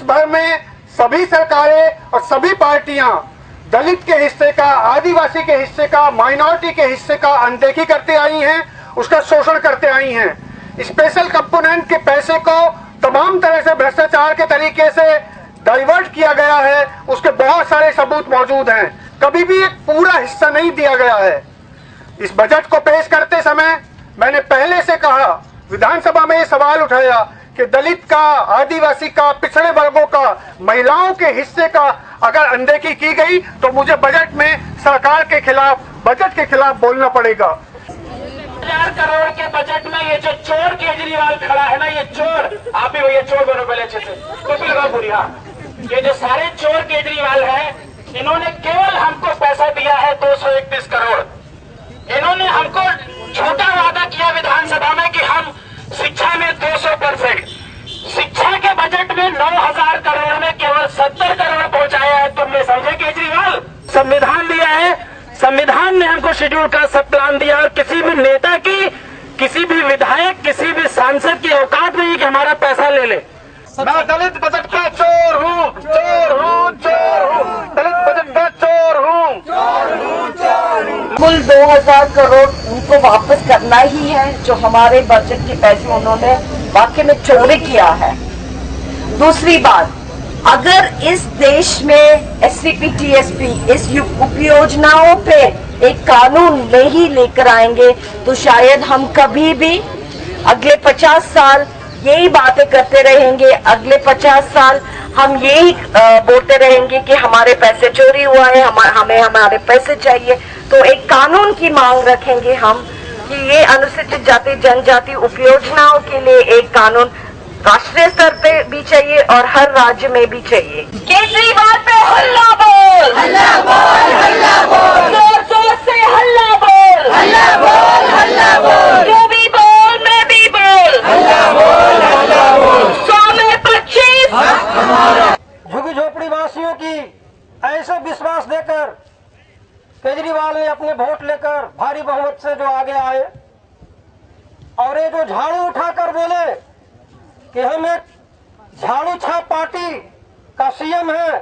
देश भर में सभी सरकारें और सभी पार्टियां दलित के हिस्से का, आदिवासी के हिस्से का, माइनॉरिटी के हिस्से का अनदेखी करते आई हैं, उसका शोषण करते आई हैं। स्पेशल कंपोनेंट के पैसे को तमाम तरह से भ्रष्टाचार के तरीके से डाइवर्ट किया गया है, उसके बहुत सारे सबूत मौजूद हैं। कभी भी एक पूरा हिस्सा नहीं दिया गया है। इस बजट को पेश करते समय मैंने पहले से कहा, विधानसभा में ये सवाल उठाया कि दलित का, आदिवासी का, पिछड़े वर्गों का, महिलाओं के हिस्से का अगर अनदेखी की गई तो मुझे बजट में सरकार के खिलाफ, बजट के खिलाफ बोलना पड़ेगा। 1000 करोड़ के बजट में ये जो चोर केजरीवाल खड़ा है ना, ये चोर, आप भी भैया चोर बनो पहले अच्छे से, टोपी लगाओ पूरी। ये जो सारे चोर केजरीवाल है, इन्होंने केवल हमको पैसा दिया है 231 करोड़। इन्होंने हमको झूठा वादा किया विधानसभा में कि हम शिक्षा में 200%, शिक्षा के बजट में 9000 करोड़ में केवल 70 करोड़ पहुंचाया है। तुमने समझे केजरीवाल? संविधान दिया है, संविधान ने हमको शेड्यूल का सब प्लान दिया और किसी भी नेता की, किसी भी विधायक, किसी भी सांसद की औकात नहीं कि हमारा पैसा ले ले। मैं दलित बजट का चोर हूँ, चोर हूँ, चोर हूँ, दलित बजट का चोर हूँ, चोर हूँ, चोर हूँ। कुल 2000 करोड़ उनको वापस करना ही है, जो हमारे बजट के पैसे उन्होंने वाकई में चोरी किया है। दूसरी बात, अगर इस देश में एससीपी, टीएसपी इस उपयोजनाओं पे एक कानून नहीं लेकर आएंगे तो शायद हम कभी भी अगले 50 साल यही बातें करते रहेंगे। अगले 50 साल हम यही बोलते रहेंगे कि हमारे पैसे चोरी हुआ है, हमें हमारे पैसे चाहिए। तो एक कानून की मांग रखेंगे हम कि ये अनुसूचित जाति जनजाति उपयोजनाओं के लिए एक कानून राष्ट्रीय स्तर पे भी चाहिए और हर राज्य में भी चाहिए। केजरीवाल पे हल्ला बोल, हल्ला बोल, हल्ला बोल, जोर जोर से हल्ला बोल, हल्ला बोल, हल्ला बोल, तू भी बोल, मैं भी बोल, हल्ला बोल, हल्ला बोल, 100 में 25। झुग्गी झोपड़ी वासियों की ऐसा विश्वास देकर केजरीवाल ने अपने वोट लेकर भारी बहुमत से जो आगे आए और ये जो झाड़ू उठाकर बोले कि हम एक झाड़ू छाप पार्टी का सीएम है,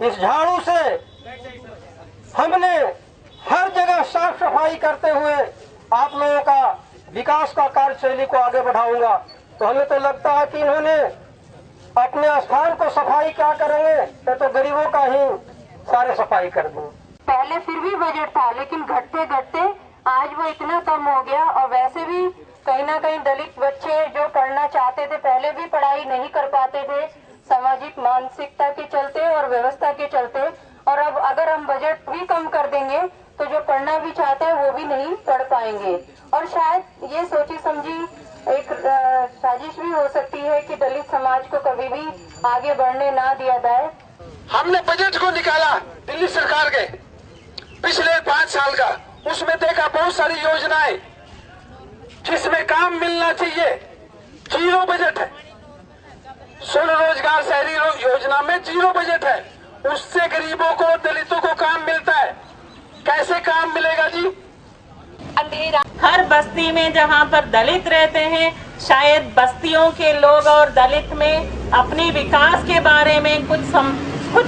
इस झाड़ू से हमने हर जगह साफ सफाई करते हुए आप लोगों का विकास का कार्यशैली को आगे बढ़ाऊंगा। तो हमें तो लगता है कि इन्होंने अपने स्थान को सफाई क्या करेंगे, तो गरीबों का ही सारे सफाई कर देंगे। पहले फिर भी बजट था, लेकिन घटते घटते आज वो इतना कम हो गया। और वैसे भी कहीं ना कहीं दलित बच्चे जो पढ़ना चाहते थे, पहले भी पढ़ाई नहीं कर पाते थे, सामाजिक मानसिकता के चलते और व्यवस्था के चलते। और अब अगर हम बजट भी कम कर देंगे तो जो पढ़ना भी चाहते हैं वो भी नहीं पढ़ पाएंगे। और शायद ये सोची समझी एक साजिश भी हो सकती है कि दलित समाज को कभी भी आगे बढ़ने ना दिया जाए। हमने बजट को निकाला दिल्ली सरकार के पिछले 5 साल का, उसमें देखा बहुत सारी योजनाएं जिसमें काम मिलना चाहिए, जीरो बजट है। स्वर्ण रोजगार शहरी योजना में जीरो बजट है, उससे गरीबों को, दलितों को काम मिलता है। कैसे काम मिलेगा जी? अंधेरा हर बस्ती में जहाँ पर दलित रहते हैं, शायद बस्तियों के लोग और दलित में अपनी विकास के बारे में कुछ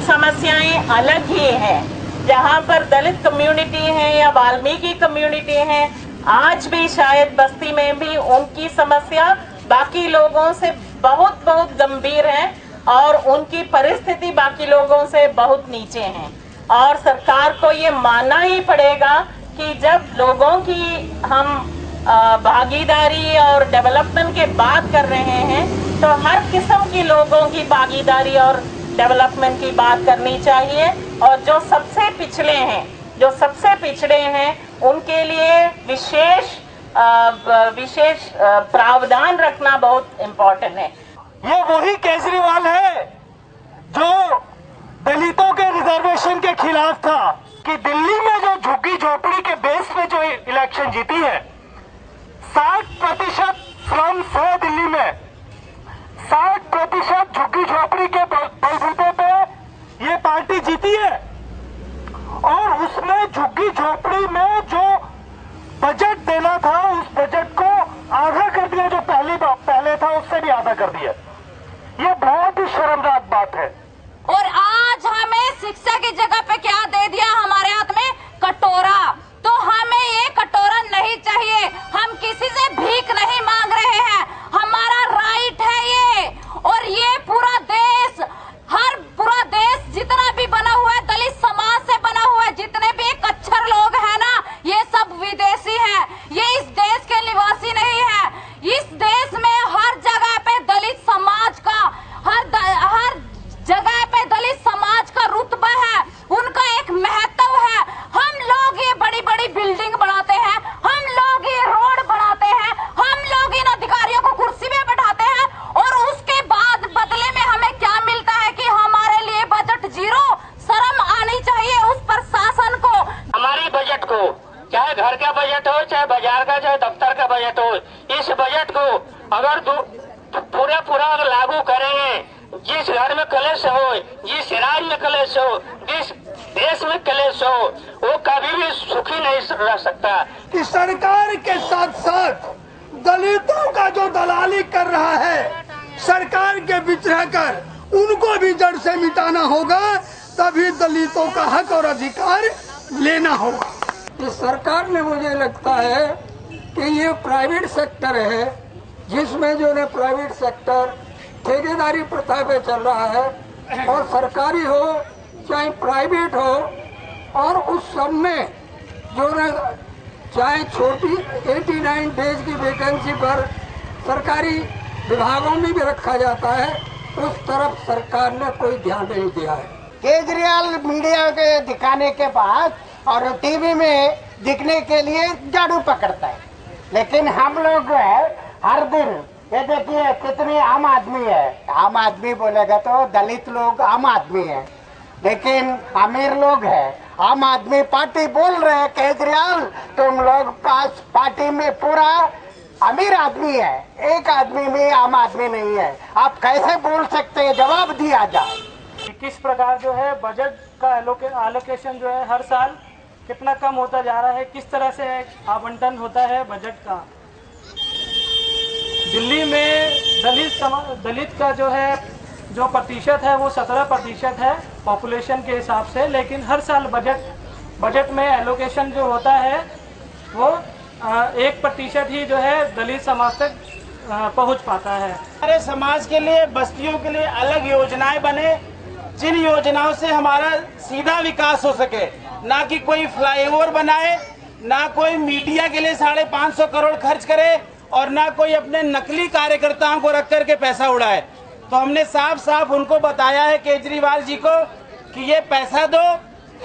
समस्याएं अलग ही हैं। जहाँ पर दलित कम्युनिटी है या वाल्मीकि कम्युनिटी है, आज भी शायद बस्ती में भी उनकी समस्या बाकी लोगों से बहुत बहुत गंभीर है और उनकी परिस्थिति बाकी लोगों से बहुत नीचे है। और सरकार को ये मानना ही पड़ेगा कि जब लोगों की हम भागीदारी और डेवलपमेंट की बात कर रहे हैं तो हर किस्म की लोगों की भागीदारी और डेवलपमेंट की बात करनी चाहिए। और जो सबसे पिछड़े हैं उनके लिए विशेष प्रावधान रखना बहुत इम्पोर्टेंट है। ये वही केजरीवाल है जो दलितों के रिजर्वेशन के खिलाफ था कि दिल्ली में जो झुग्गी झोपड़ी के बेस पे जो इलेक्शन जीती है, 60% स्लम्स है दिल्ली में, 60% झुग्गी झोपड़ी के बलबूते पे ये पार्टी जीती है। और उसने झुग्गी झोपड़ी में जो बजट देना था उस बजट को आधा कर दिया, जो पहले था उससे भी आधा कर दिया। ये बहुत ही शर्मनाक बात है। और आज हमें शिक्षा की जगह पे क्या दे दिया हमारे हाथ में? कटोरा। तो हमें ये कटोरा नहीं चाहिए, हम किसी से भीख नहीं मांग रहे हैं, हमारा राइट है ये। और ये पूरा देश जितना भी बना हुआ है दलित समाज से बना हुआ है, जितने भी कच्छर लोग हैं ना, ये सब विदेशी हैं, ये इस देश के निवासी नहीं है। इस देश में हर जगह पे दलित समाज का हर जगह पे दलित समाज का रुतबा है, उनका एक महत्व है। हम लोग ये बड़ी बड़ी बिल्डिंग बनाते हैं, हम लोग ये रोड बनाते हैं, हम लोग इन अधिकारियों को कुर्सी में बैठाते हैं, और उसके बाद बदले में हमें क्या मिलता है कि हमारे लिए बजट जीरो। शर्म आनी चाहिए उस प्रशासन को। हमारी बजट को, चाहे घर का बजट हो, चाहे बाजार का, चाहे दफ्तर का बजट हो, इस बजट को अगर पूरा लागू करेंगे, जिस घर में कलेश हो, जिस राज्य में कलेश हो, जिस देश में कलेश हो, वो कभी भी सुखी नहीं रह सकता। कि सरकार के साथ साथ दलितों का जो दलाली कर रहा है, सरकार के बीच रहकर उनको भी जड़ से मिटाना होगा, तभी दलितों का हक और अधिकार लेना होगा। इस सरकार ने, मुझे लगता है कि ये प्राइवेट सेक्टर है, जिसमें जो है प्राइवेट सेक्टर ठेकेदारी प्रथा पे चल रहा है, और सरकारी हो चाहे प्राइवेट हो, और उस सब में जो है चाहे छोटी 89 डेज की वैकेंसी पर सरकारी विभागों में भी रखा जाता है, उस तरफ सरकार ने कोई ध्यान नहीं दिया है। केजरीवाल मीडिया के दिखाने के बाद और टीवी में दिखने के लिए झाड़ू पकड़ता है, लेकिन हम लोग हर दिन ये देखिए कितनी आम आदमी है। आम आदमी बोलेगा तो दलित लोग आम आदमी है, लेकिन अमीर लोग है। आम आदमी पार्टी बोल रहे हैं केजरीवाल, तुम लोग पास पार्टी में पूरा अमीर आदमी है, एक आदमी भी आम आदमी नहीं है। आप कैसे बोल सकते हैं? जवाब दिया जाए। किस प्रकार जो है बजट का एलोकेशन जो है हर साल कितना कम होता जा रहा है, किस तरह से आवंटन होता है बजट का। दिल्ली में दलित का जो प्रतिशत है वो 17% है पॉपुलेशन के हिसाब से, लेकिन हर साल बजट में एलोकेशन जो होता है वो 1% ही जो है दलित समाज तक पहुंच पाता है। हमारे समाज के लिए, बस्तियों के लिए अलग योजनाएं बने, जिन योजनाओं से हमारा सीधा विकास हो सके, ना कि कोई फ्लाईओवर बनाए, ना कोई मीडिया के लिए 550 करोड़ खर्च करे, और ना कोई अपने नकली कार्यकर्ताओं को रख करके पैसा उड़ाए। तो हमने साफ साफ उनको बताया है केजरीवाल जी को कि ये पैसा दो,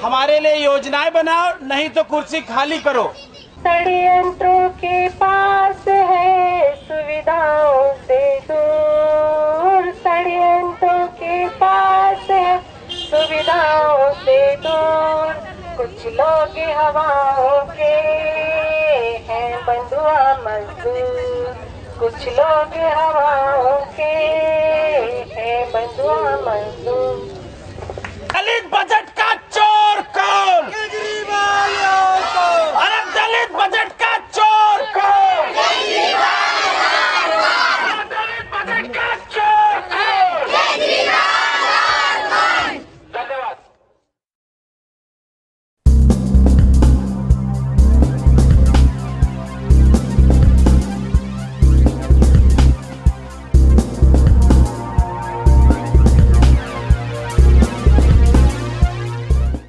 हमारे लिए योजनाएं बनाओ, नहीं तो कुर्सी खाली करो। षड्यंत्रों के पास है सुविधाओं से दूर, षड्यंत्रों के पास है सुविधाओं से दूर। कुछ लोग हवाओं के हैं बंधुआ मजदूर, कुछ लोग हवाओं के हैं बंधुआ मजदूर। दलित बजट